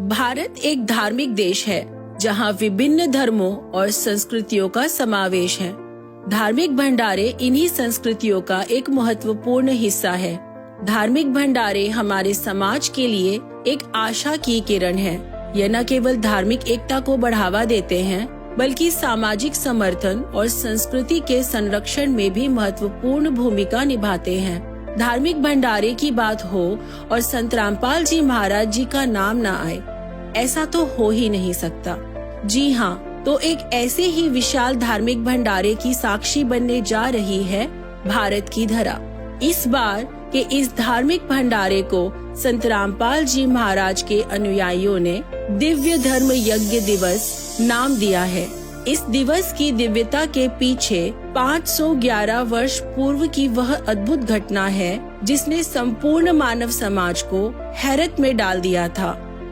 भारत एक धार्मिक देश है जहां विभिन्न धर्मों और संस्कृतियों का समावेश है। धार्मिक भंडारे इन्हीं संस्कृतियों का एक महत्वपूर्ण हिस्सा है। धार्मिक भंडारे हमारे समाज के लिए एक आशा की किरण है। यह न केवल धार्मिक एकता को बढ़ावा देते हैं, बल्कि सामाजिक समर्थन और संस्कृति के संरक्षण में भी महत्वपूर्ण भूमिका निभाते हैं। धार्मिक भंडारे की बात हो और संत रामपाल जी महाराज जी का नाम न आए, ऐसा तो हो ही नहीं सकता। जी हाँ, तो एक ऐसे ही विशाल धार्मिक भंडारे की साक्षी बनने जा रही है भारत की धरा। इस बार के इस धार्मिक भंडारे को संत रामपाल जी महाराज के अनुयायियों ने दिव्य धर्म यज्ञ दिवस नाम दिया है। इस दिवस की दिव्यता के पीछे 511 वर्ष पूर्व की वह अद्भुत घटना है जिसने संपूर्ण मानव समाज को हैरत में डाल दिया था।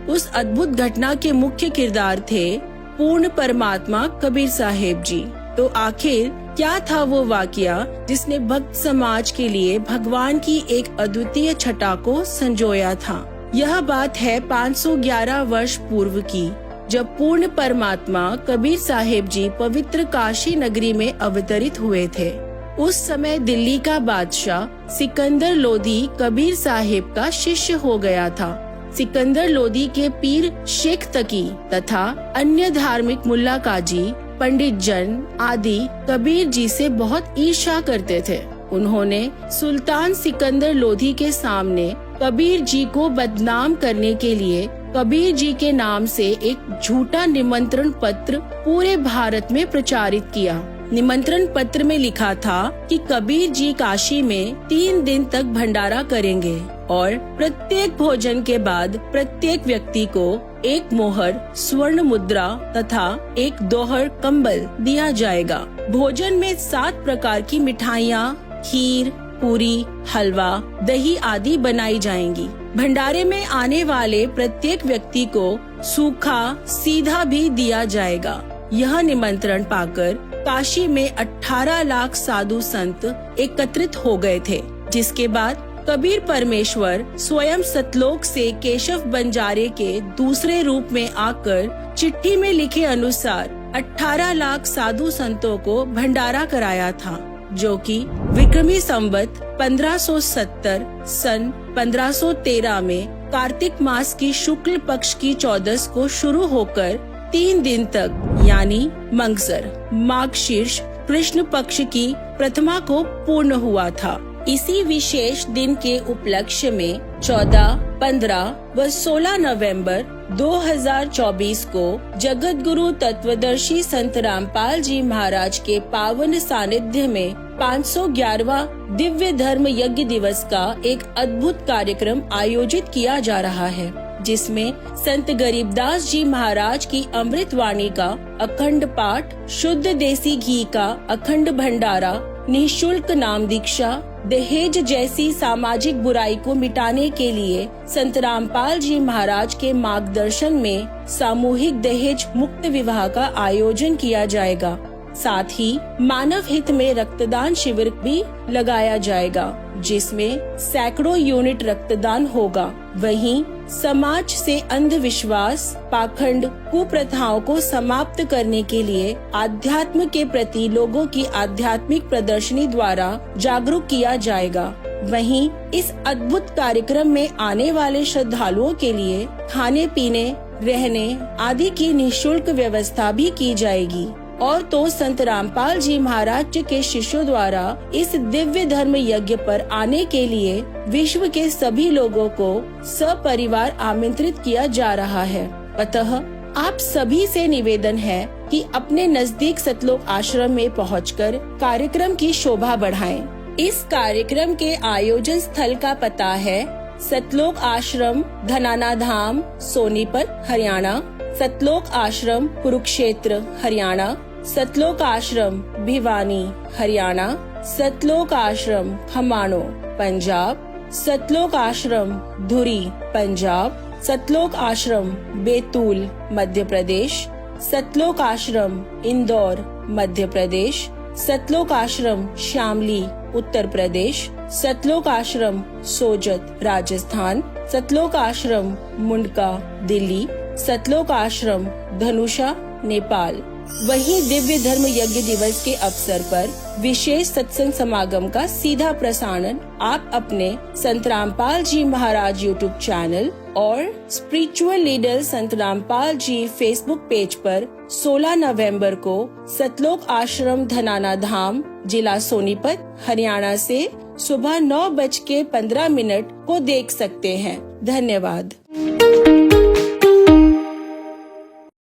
उस अद्भुत घटना के मुख्य किरदार थे पूर्ण परमात्मा कबीर साहेब जी। तो आखिर क्या था वो वाकया जिसने भक्त समाज के लिए भगवान की एक अद्वितीय छटा को संजोया था? यह बात है 511 वर्ष पूर्व की, जब पूर्ण परमात्मा कबीर साहेब जी पवित्र काशी नगरी में अवतरित हुए थे। उस समय दिल्ली का बादशाह सिकंदर लोधी कबीर साहेब का शिष्य हो गया था। सिकंदर लोधी के पीर शेख तकी तथा अन्य धार्मिक मुल्ला काजी, पंडित जन आदि कबीर जी से बहुत ईर्ष्या करते थे। उन्होंने सुल्तान सिकंदर लोधी के सामने कबीर जी को बदनाम करने के लिए कबीर जी के नाम से एक झूठा निमंत्रण पत्र पूरे भारत में प्रचारित किया। निमंत्रण पत्र में लिखा था कि कबीर जी काशी में 3 दिन तक भंडारा करेंगे और प्रत्येक भोजन के बाद प्रत्येक व्यक्ति को एक मोहर स्वर्ण मुद्रा तथा एक दोहर कंबल दिया जाएगा। भोजन में 7 प्रकार की मिठाइयाँ, खीर, पूरी, हलवा, दही आदि बनाई जाएंगी। भंडारे में आने वाले प्रत्येक व्यक्ति को सूखा सीधा भी दिया जाएगा। यह निमंत्रण पाकर काशी में 18 लाख साधु संत एकत्रित हो गए थे, जिसके बाद कबीर परमेश्वर स्वयं सतलोक से केशव बंजारे के दूसरे रूप में आकर चिट्ठी में लिखे अनुसार 18 लाख साधु संतों को भंडारा कराया था, जो कि विक्रमी संवत 1570 सन 1513 में कार्तिक मास की शुक्ल पक्ष की 14 को शुरू होकर 3 दिन तक यानी मंगसर माघशीर्ष कृष्ण पक्ष की प्रथमा को पूर्ण हुआ था। इसी विशेष दिन के उपलक्ष्य में 14, 15 व 16 नवंबर 2024 को जगत गुरु तत्वदर्शी संत रामपाल जी महाराज के पावन सानिध्य में 511वां दिव्य धर्म यज्ञ दिवस का एक अद्भुत कार्यक्रम आयोजित किया जा रहा है, जिसमें संत गरीबदास जी महाराज की अमृत वाणी का अखंड पाठ, शुद्ध देसी घी का अखंड भंडारा, निःशुल्क नाम दीक्षा, दहेज जैसी सामाजिक बुराई को मिटाने के लिए संत रामपाल जी महाराज के मार्गदर्शन में सामूहिक दहेज मुक्त विवाह का आयोजन किया जाएगा। साथ ही मानव हित में रक्तदान शिविर भी लगाया जाएगा, जिसमें सैकड़ों यूनिट रक्तदान होगा। वहीं समाज से अंधविश्वास, पाखंड, कुप्रथाओं को समाप्त करने के लिए आध्यात्म के प्रति लोगों की आध्यात्मिक प्रदर्शनी द्वारा जागरूक किया जाएगा। वहीं इस अद्भुत कार्यक्रम में आने वाले श्रद्धालुओं के लिए खाने पीने, रहने आदि की निःशुल्क व्यवस्था भी की जाएगी। और तो संत रामपाल जी महाराज के शिष्यों द्वारा इस दिव्य धर्म यज्ञ पर आने के लिए विश्व के सभी लोगों को सपरिवार आमंत्रित किया जा रहा है। अतः आप सभी से निवेदन है कि अपने नजदीक सतलोक आश्रम में पहुंचकर कार्यक्रम की शोभा बढ़ाएं। इस कार्यक्रम के आयोजन स्थल का पता है सतलोक आश्रम, धनाना धाम, सोनीपत, हरियाणा, सतलोक आश्रम, कुरुक्षेत्र, हरियाणा, सतलोक आश्रम, भिवानी, हरियाणा, सतलोक आश्रम, खमाणो, पंजाब, सतलोक आश्रम, धुरी, पंजाब, सतलोक आश्रम, बैतूल, मध्य प्रदेश, सतलोक आश्रम, इंदौर, मध्य प्रदेश, सतलोक आश्रम, शामली, उत्तर प्रदेश, सतलोक आश्रम, सोजत, राजस्थान, सतलोक आश्रम, मुंडका, दिल्ली, सतलोक आश्रम, धनुषा, नेपाल। वहीं दिव्य धर्म यज्ञ दिवस के अवसर पर विशेष सत्संग समागम का सीधा प्रसारण आप अपने संत रामपाल जी महाराज यूट्यूब चैनल और स्पिरिचुअल लीडर संत रामपाल जी फेसबुक पेज पर 16 नवंबर को सतलोक आश्रम, धनाना धाम, जिला सोनीपत, हरियाणा से सुबह 9:15 को देख सकते हैं। धन्यवाद।